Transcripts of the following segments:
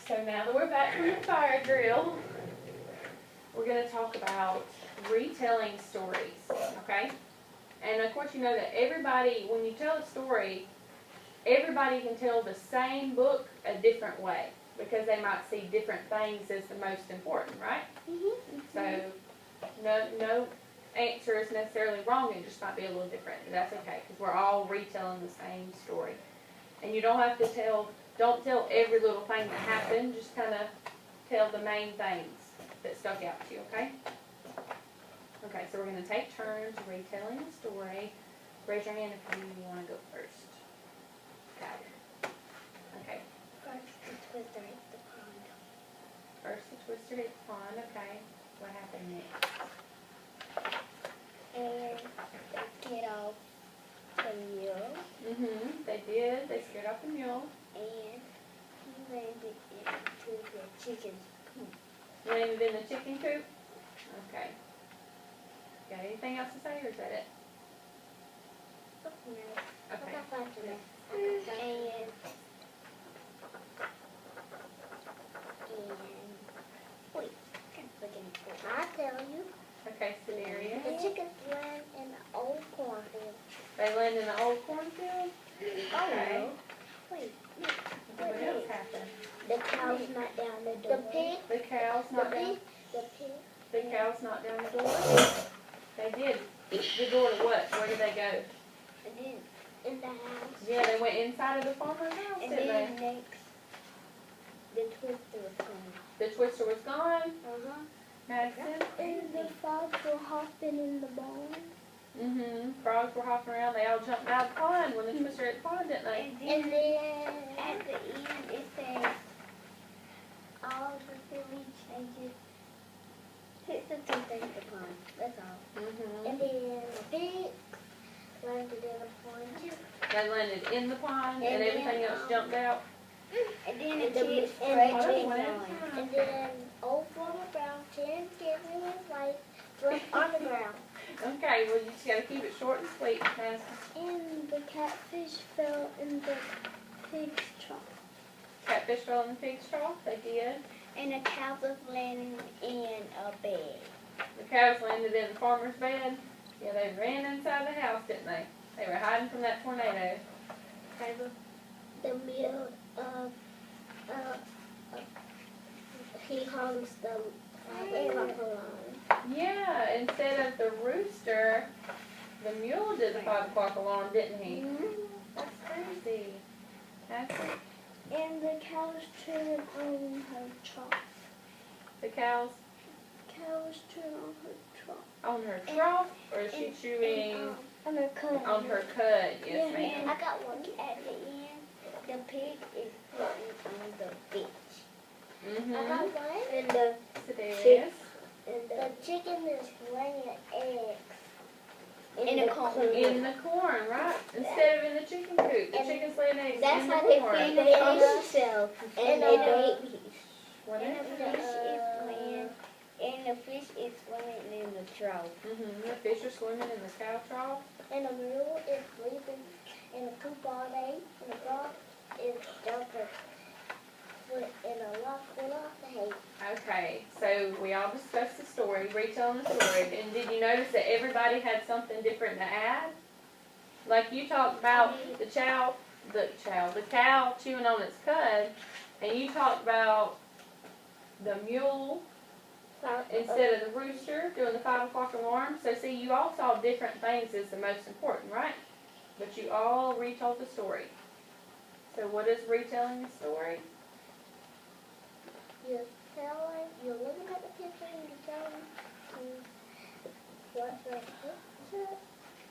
So now that we're back from the fire drill, we're going to talk about retelling stories, okay? And of course you know that everybody, when you tell a story, everybody can tell the same book a different way because they might see different things as the most important, right? Mm-hmm. So no answer is necessarily wrong, it just might be a little different. That's okay because we're all retelling the same story. And you don't have to don't tell every little thing that happened, just kind of tell the main things that stuck out to you, okay? Okay, so we're going to take turns retelling the story. Raise your hand if you want to go first. Got it. Okay. First, the Twister hit the pond. First, the Twister hit the pond. Okay. What happened next? And they get off the mule. Mm-hmm. They did. They scared off the mule. And he landed into the chicken's coop. Landed in the chicken coop. Okay. Got anything else to say, or is that it? No. Okay. Wait, I'll tell you. Okay, Scenario. The chickens land in the old cornfield. They land in the old cornfield? Okay. Wait. What else happened? The cows knocked down the door. The cows knocked down. The pig. The cows knocked down the door. They did. The door to what? Where did they go? And then in the house. Yeah, they went inside of the farmer's house, And didn't then they? next, the Twister was gone. The Twister was gone. Uh-huh. Madison. And the frogs were hopping in the barn. Mm-hmm. Frogs were hopping around. They all jumped out of the pond when the Twister hit the pond, didn't they? And then at the end it says all the silly changes hit the Twister hit the pond. That's all. Mm-hmm. And then the pigs landed in the pond too. They landed in the pond and And everything then, else jumped out. And then the kids Oh, spread that's chicken one. on. And then old Farmer Brown, 10 kids and his wife slept on the ground. Okay, well you just gotta keep it short and sweet, Madison. And the catfish fell in the pig's trough. Catfish fell in the pig's trough. They did. And the cows was laying in a bed. The cows landed in the farmer's bed. Yeah, they ran inside the house, didn't they? They were hiding from that tornado. Caleb? The mule, he honks the alarm. Yeah, instead of the rooster, the mule did the 5 o'clock alarm, didn't he? That's crazy. That's it. And the cows chewing on her trough. The cows Cows chewing on her trough. on her trough, or is she chewing On her cud. on her cud? Yes, ma'am. And I got one at the end. The pig is sitting on the beach. I got Mm-hmm. one. And the Sedarius. the chicken is laying eggs in the corn. In the corn, right? Instead of in the chicken coop. The And chicken's laying eggs That's in the how they corn. feed themselves and their babies. What And is the fish is swimming. And the fish is swimming in the trough. Mm-hmm. The fish are swimming in the cow trough. And the mule is sleeping in the coop all day. And the dog is jumping in a lock full of hay. Okay, so we all discussed the story, retelling the story, and did you notice that everybody had something different to add? Like you talked about the cow chewing on its cud, and you talked about the mule instead of the rooster doing the 5 o'clock alarm. So see, you all saw different things as the most important, right? But you all retold the story. So what is retelling the story? You're looking at the picture and you're telling what the picture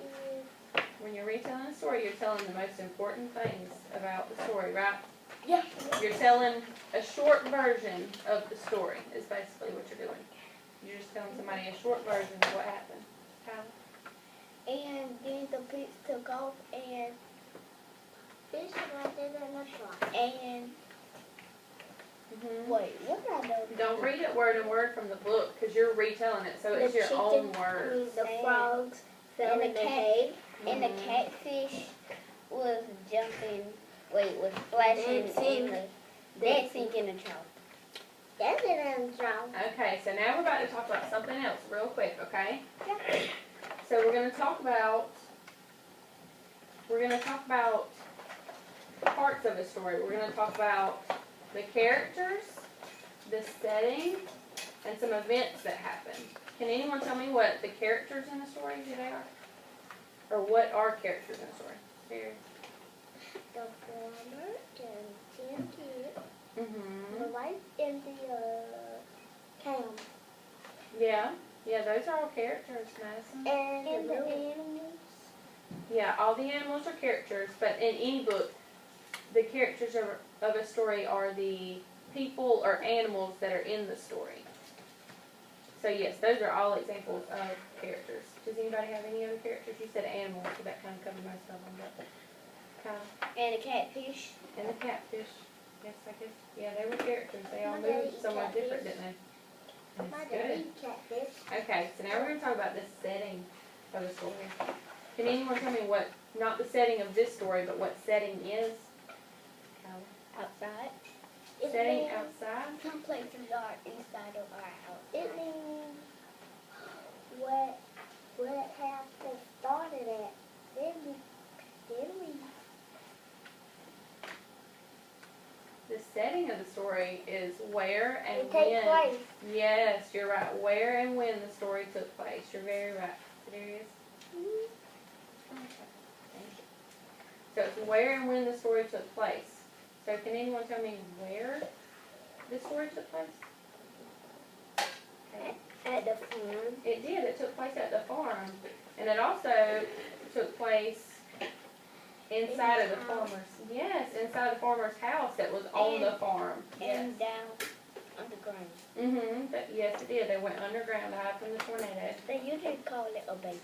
is. When you're retelling a story, you're telling the most important things about the story, right? Yeah. You're telling a short version of the story is basically what you're doing. You're just telling somebody a short version of what happened. How? And then the pigs took off and fish landed in the trough. And wait, what did I do? Don't read it word and word from the book because you're retelling it, so it's your own words. The frogs fell in the hay. And the catfish was jumping, was splashing in the Dancing in the trough. Dancing in the trough. Okay, so now we're about to talk about something else real quick, okay? Yeah. So we're gonna talk about parts of a story. We're gonna talk about the characters, the setting, and some events that happen. Can anyone tell me what the characters in the story, who they are? Or what are characters in the story? Here. The farmer and 10 kids. Mm-hmm. The wife and the cow. Yeah, those are all characters, Madison. And the animals. Yeah, all the animals are characters, but in any book, the characters of a story are the people or animals that are in the story. So yes, those are all examples of characters. Does anybody have any other characters? You said animals, so that kind of covered most of them. But And a catfish. and the catfish. Yes, I guess. Yeah, they were characters. They all My daddy moved somewhere catfish. different, didn't they? My That's daddy good. catfish. Okay, so now we're going to talk about the setting of the story. Can anyone tell me what, not the setting of this story, but what setting is? Outside. Setting outside? Some places are inside of our house. It means what happened started at. Then we. The setting of the story is where and It when. takes place. Yes, you're right. Where and when the story took place. You're very right. Darius? Okay. Thank you. So it's where and when the story took place. So can anyone tell me where the story took place? Okay. At the farm. It did. It took place at the farm. And it also took place inside of the farmer's. Yes, inside the farmer's house that was on the farm. Yes. And down underground. Mm-hmm. Yes, it did. They went underground to hide from the tornado. They usually call it a basement.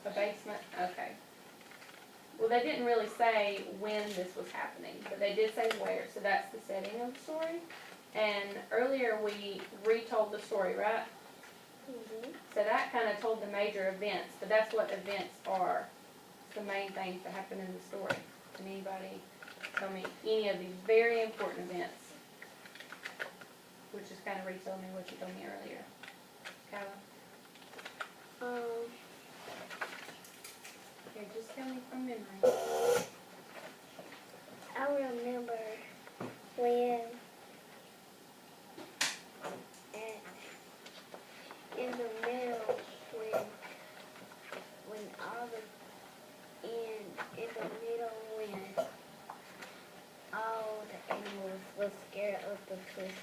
A basement? Okay. Well, they didn't really say when this was happening, but they did say where. So that's the setting of the story. And earlier we retold the story, right? Mm-hmm. So that kind of told the major events, but that's what events are. It's the main things that happen in the story. Can anybody tell me any of these very important events? Which is kind of retold me what you told me earlier. Kyla? Okay, just tell me from memory. I remember when in the middle when all the in the middle when all the animals were scared of the twister.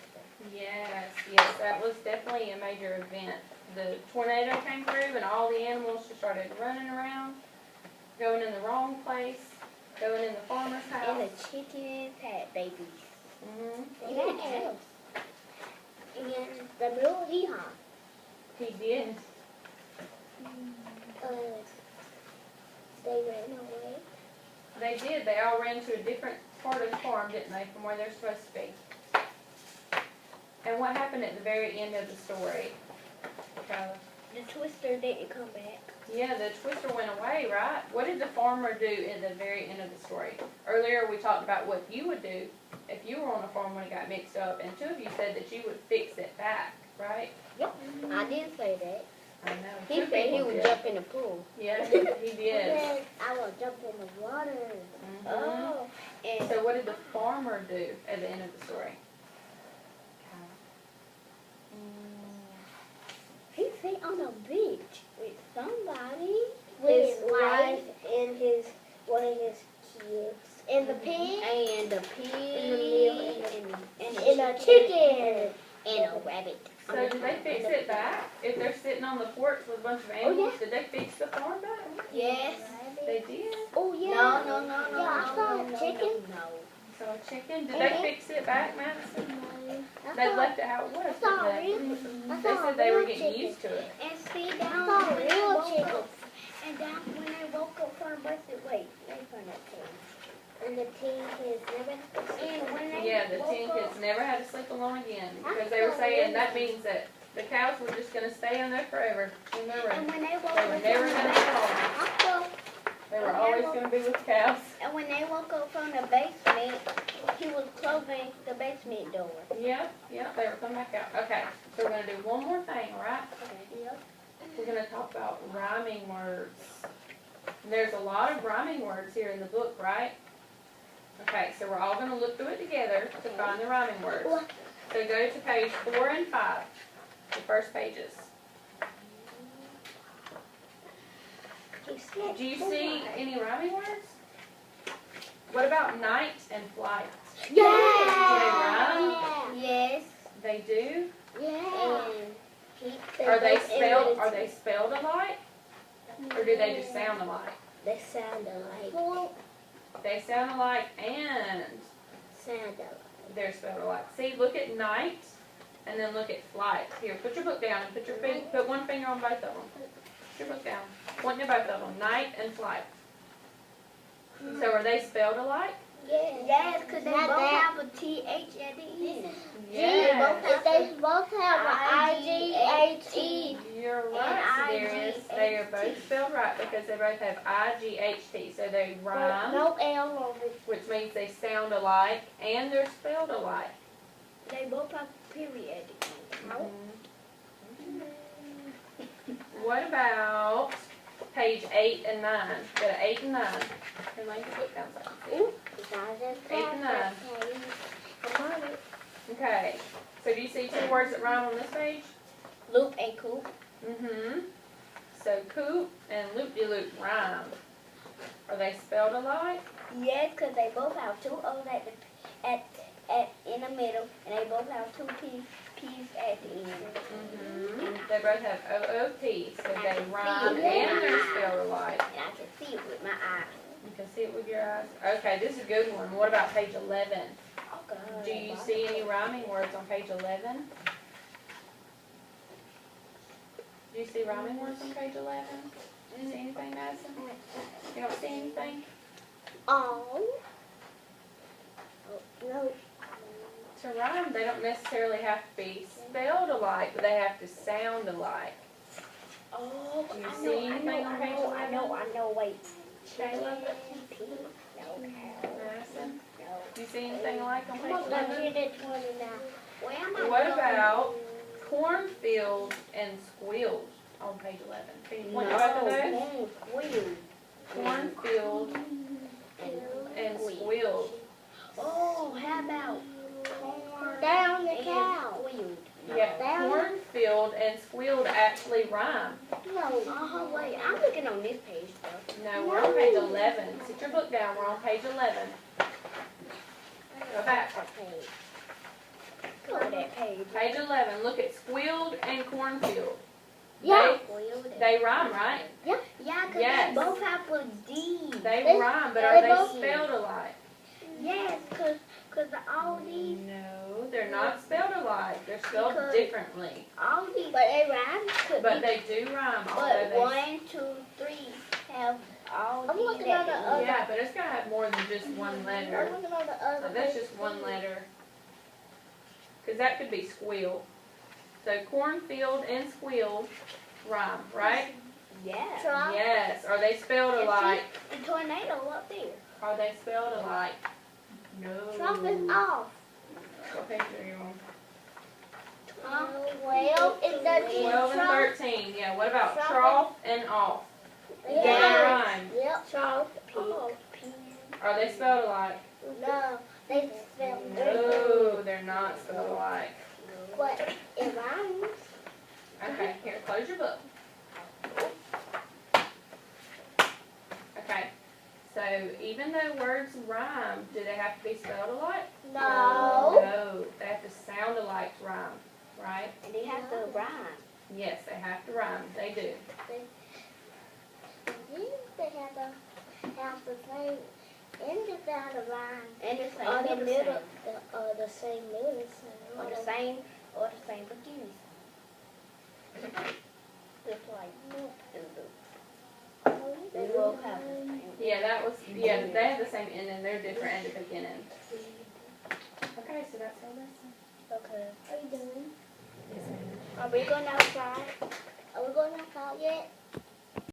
Yes, that was definitely a major event. The tornado came through and all the animals just started running around, going in the wrong place, going in the farmer's house. And the chickens had babies. Mm-hmm. They had cows. And the little hee-haw. He did. They ran away. They did. They all ran to a different part of the farm, didn't they, from where they're supposed to be. And what happened at the very end of the story, Kyla? The twister didn't come back. Yeah, the twister went away, right? What did the farmer do at the very end of the story? Earlier we talked about what you would do if you were on a farm when it got mixed up, and two of you said that you would fix it back, right? Yep, I did say that. I know. He Two said he people would did. jump in the pool. Yeah, he He did. said, I will jump in the water. Mhm. Oh, and So what did the farmer do at the end of the story? he sat on a beach with somebody. His wife and one of his kids. And the pig. And the pig. And a chicken. And a rabbit. So did they fix it back? If they're sitting on the porch with a bunch of animals, did they fix the farm back? Yes. They did? Oh, yeah. No. Yeah, I saw a chicken. No. So a chicken, did they fix it back, Madison? They left it how it was, I saw a didn't real, they? I They saw a said they were real getting chicken. used to it. And see I down saw a when they real woke chicken. up. And down when they woke up for a birthday. Wait, they found that thing. And the 10 kids never. And when they Yeah, the woke 10 up, kids never had to sleep alone again, because they were saying that means that the cows were just gonna stay in there forever, in their and room. when they woke They were up, never gonna get home. I saw They were always going to be with cows. And when they woke up from the basement, he was closing the basement door. Yep, they were coming back out. Okay, so we're going to do one more thing, all right? Okay. Yep. We're going to talk about rhyming words. There's a lot of rhyming words here in the book, right? Okay, so we're all going to look through it together to find the rhyming words. So go to page 4 and 5, the first pages. Do you see any rhyming words? What about night and flight? Yeah. Do they rhyme? Yes. They do? Yeah. Are they spelled alike? Or do they just sound alike? They sound alike. They sound alike and Sound alike. they're spelled alike. See, look at night and then look at flight. Here, put your book down and put one finger on both of them. Put your book down. Point to both of them. Night and flight. So are they spelled alike? Yes, because they both have a TH at the end. Yes. They both have an I-G-H-E. You're right, Darius. They are both spelled right because they both have I-G-H-T. So they rhyme, No L on it. which means they sound alike and they're spelled alike. They both have a period at the end. What about page 8 and 9? Go to 8 and 9. Here, lay your book down so I can see. 8 and 9. Okay. So do you see two words that rhyme on this page? Loop and coop. Mm-hmm. So coop and loop-de-loop rhyme. Are they spelled alike? Yes, because they both have two O's in the middle, and they both have two P's at the end. Mm-hmm. They both have O-O-P, so they rhyme and they're spelled alike. And I can see it with my eyes. You can see it with your eyes. Okay, this is a good one. What about page 11? Oh, God. Do you see any rhyming words on page 11? Do you see rhyming words on page 11? Do you see anything, Madison? You don't see anything? Oh. No. To rhyme, they don't necessarily have to be spelled alike, but they have to sound alike. Oh, Do you see anything on page 11? I know, wait. Caleb? No. Madison? Do you see anything alike on page I'm 11? going to 29. Where am I What going? about cornfields and squills on page 11? Can you point to both of those? Cornfield and squills. Oh, how about corn Down the and cow. squealed? Yeah, cornfield and squilled actually rhyme. No. Oh, wait, I'm looking on this page, though. No, we're on page 11. Sit your book down. We're on page 11. Go back. Go to that page. Page 11. Look at squilled and cornfield. Yeah. They rhyme, right? Yeah, because Yes. they both have a D. They rhyme, but are they they both- spelled alike? Yes, because all these, No, they're not spelled alike. They're spelled Because- differently. but they rhyme. could But be, they do rhyme, although but they... 1, 2, 3 have all I'm these looking at the at other. Yeah, but it's got to have more than just one I'm letter. looking on the other. So that's just one letter. Because that could be squeal. So cornfield and squeal rhyme, right? Yeah. Trump. Yes. Are they spelled And see, alike? the tornado up there. Are they spelled alike? No. Trump is off. What page are you on? 12 is the 12 and Trump. 13. Yeah, what about Trump trough and off? Do they Yeah. rhyme? Yep. Trump. Oh, Are they spelled alike? No. They spell No, they're not spelled alike. But it rhymes. Okay, here, close your book. Okay, so even though words rhyme, do they have to be spelled alike? No. No, they have to sound alike to rhyme, right? and they have to rhyme. Yes, they have to rhyme. They do. They have the same end down the line. And the same Or the middle middle, sound. the same middle Or the sound. same beginning sound. Just like loop and loop. They both have the same. Yeah, they have the same ending. They're different at the beginning. Okay, so that's our lesson. Okay. What are you doing? Yes, ma'am. Are we going outside? Are we going outside yet?